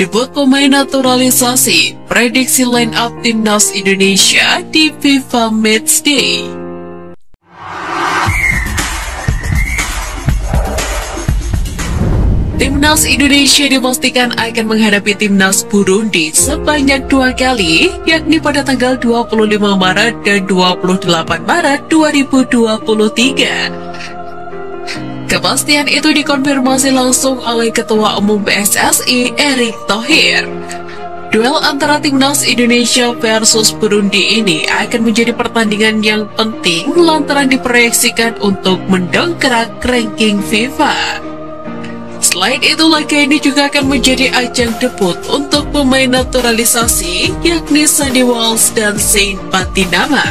Debut pemain naturalisasi, prediksi line up Timnas Indonesia di FIFA Matchday. Timnas Indonesia dipastikan akan menghadapi Timnas Burundi sebanyak 2 kali, yakni pada tanggal 25 Maret dan 28 Maret 2023. Kepastian itu dikonfirmasi langsung oleh Ketua Umum PSSI, Erick Thohir. Duel antara Timnas Indonesia versus Burundi ini akan menjadi pertandingan yang penting lantaran diproyeksikan untuk mendongkrak ranking FIFA. Selain itu, laga ini juga akan menjadi ajang debut untuk pemain naturalisasi, yakni Sandy Walsh dan Saint Patinama.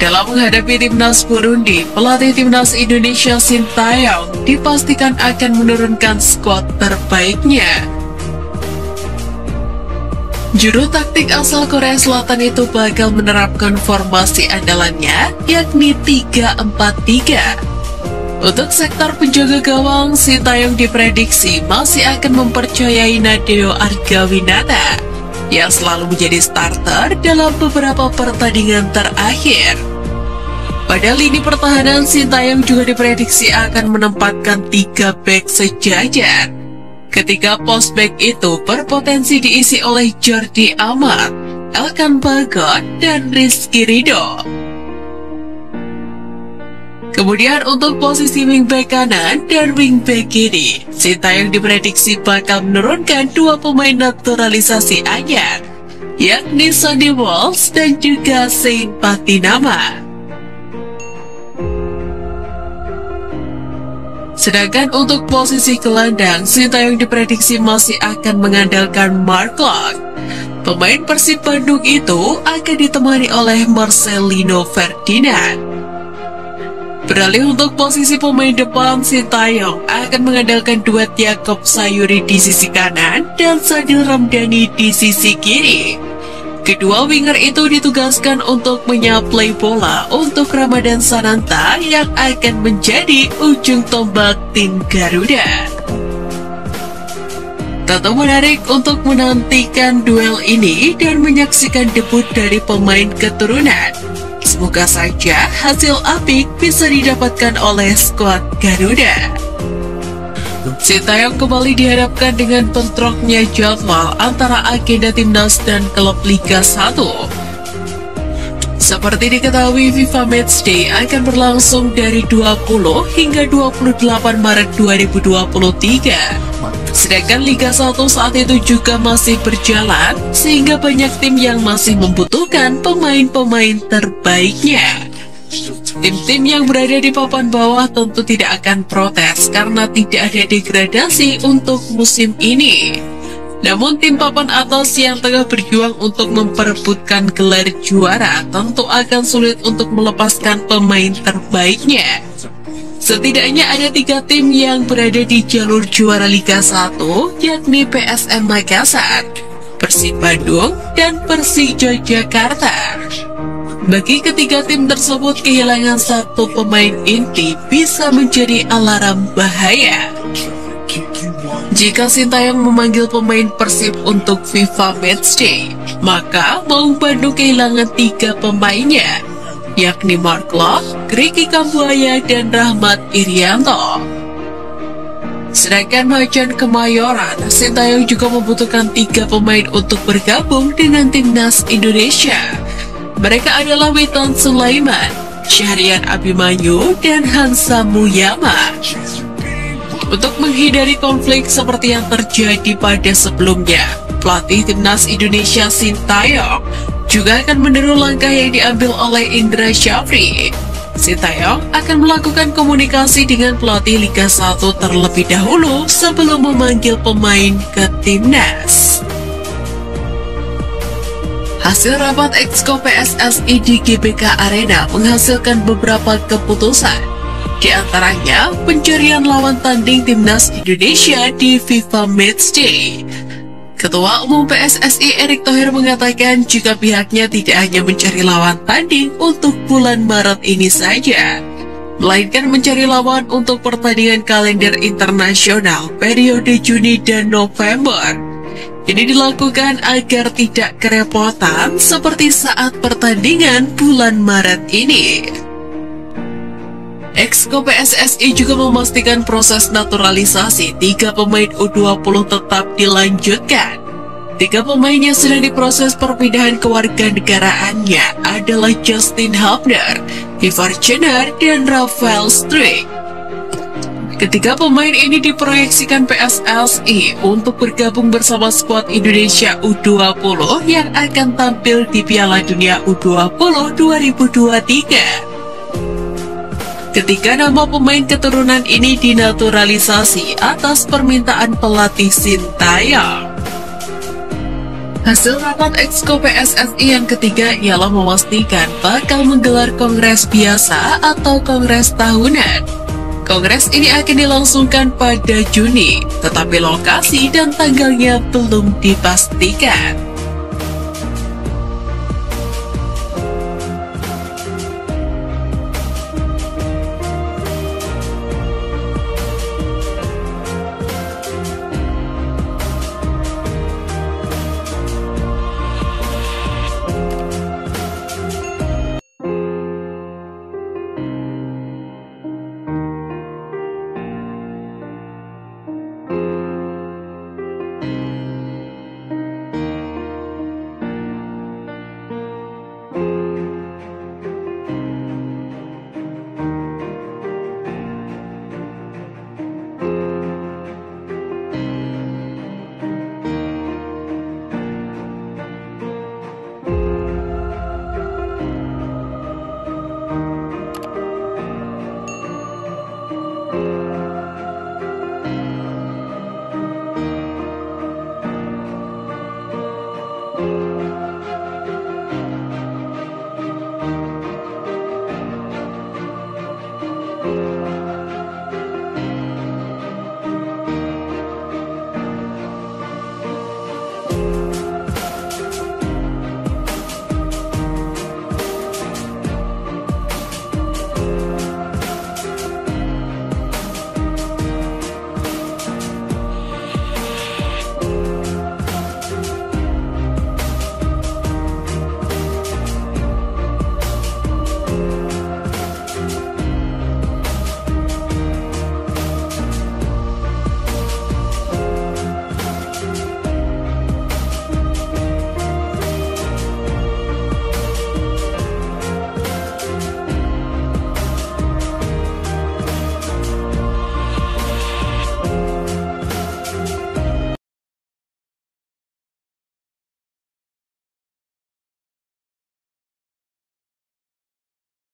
Dalam menghadapi Timnas Burundi, pelatih Timnas Indonesia Sintayong dipastikan akan menurunkan skuad terbaiknya. Juru taktik asal Korea Selatan itu bakal menerapkan formasi andalannya, yakni 3-4-3. Untuk sektor penjaga gawang, Sintayong diprediksi masih akan mempercayai Nadeo Argawinata yang selalu menjadi starter dalam beberapa pertandingan terakhir. Pada lini pertahanan, Sintayong juga diprediksi akan menempatkan 3 bek sejajar. Ketiga pos bek itu berpotensi diisi oleh Jordi Amat, Elkan Bagot, dan Rizky Ridho. Kemudian untuk posisi wingback kanan dan wingback kiri, Sintayong diprediksi bakal menurunkan 2 pemain naturalisasi anyar, yakni Sandy Walsh dan juga Saint Patinama. Sedangkan untuk posisi gelandang, Sintayong diprediksi masih akan mengandalkan Mark Klok. Pemain Persib Bandung itu akan ditemani oleh Marcelino Ferdinand. Beralih untuk posisi pemain depan, Sintayong akan mengandalkan duet Yaakob Sayuri di sisi kanan dan Sadil Ramdhani di sisi kiri. Kedua winger itu ditugaskan untuk menyaplai bola untuk Ramadan Sananta yang akan menjadi ujung tombak tim Garuda. Tentu menarik untuk menantikan duel ini dan menyaksikan debut dari pemain keturunan. Semoga saja hasil apik bisa didapatkan oleh skuad Garuda. Sintayong kembali dihadapkan dengan bentroknya jadwal antara agenda Timnas dan klub Liga 1. Seperti diketahui, FIFA Matchday akan berlangsung dari 20 hingga 28 Maret 2023. Sedangkan Liga 1 saat itu juga masih berjalan, sehingga banyak tim yang masih membutuhkan pemain-pemain terbaiknya. Tim-tim yang berada di papan bawah tentu tidak akan protes karena tidak ada degradasi untuk musim ini. Namun tim papan atas yang tengah berjuang untuk memperebutkan gelar juara tentu akan sulit untuk melepaskan pemain terbaiknya. Setidaknya ada 3 tim yang berada di jalur juara Liga 1, yakni PSM Makassar, Persib Bandung, dan Persija Jakarta. Bagi ketiga tim tersebut, kehilangan 1 pemain inti bisa menjadi alarm bahaya. Jika Sintayong memanggil pemain Persib untuk FIFA Matchday, maka Maung Bandung kehilangan 3 pemainnya, yakni Mark Klok, Ricky Kambuaya, dan Rahmat Irianto. Sedangkan Macan Kemayoran, Sintayong juga membutuhkan 3 pemain untuk bergabung dengan Timnas Indonesia. Mereka adalah Witan Sulaiman, Syahrian Abimanyu, dan Hansa Muyama. Untuk menghindari konflik seperti yang terjadi pada sebelumnya, pelatih Timnas Indonesia Sintayong juga akan meniru langkah yang diambil oleh Indra Syafri. Sintayong akan melakukan komunikasi dengan pelatih Liga 1 terlebih dahulu sebelum memanggil pemain ke Timnas. Hasil rapat Exco PSSI di GBK Arena menghasilkan beberapa keputusan. Di antaranya, pencarian lawan tanding Timnas Indonesia di FIFA Matchday. Ketua Umum PSSI Erick Thohir mengatakan jika pihaknya tidak hanya mencari lawan tanding untuk bulan Maret ini saja, melainkan mencari lawan untuk pertandingan kalender internasional periode Juni dan November. Ini dilakukan agar tidak kerepotan seperti saat pertandingan bulan Maret ini. Exco PSSI juga memastikan proses naturalisasi 3 pemain U20 tetap dilanjutkan. 3 pemain yang sedang diproses perpindahan kewarganegaraannya adalah Justin Hubner, Ivar Cenar, dan Rafael Struijk. Ketiga pemain ini diproyeksikan PSSI untuk bergabung bersama skuad Indonesia U20 yang akan tampil di Piala Dunia U20 2023. Ketiga nama pemain keturunan ini dinaturalisasi atas permintaan pelatih Sintayong. Hasil rapat Exco PSSI yang ketiga ialah memastikan bakal menggelar kongres biasa atau kongres tahunan. Kongres ini akan dilangsungkan pada Juni, tetapi lokasi dan tanggalnya belum dipastikan.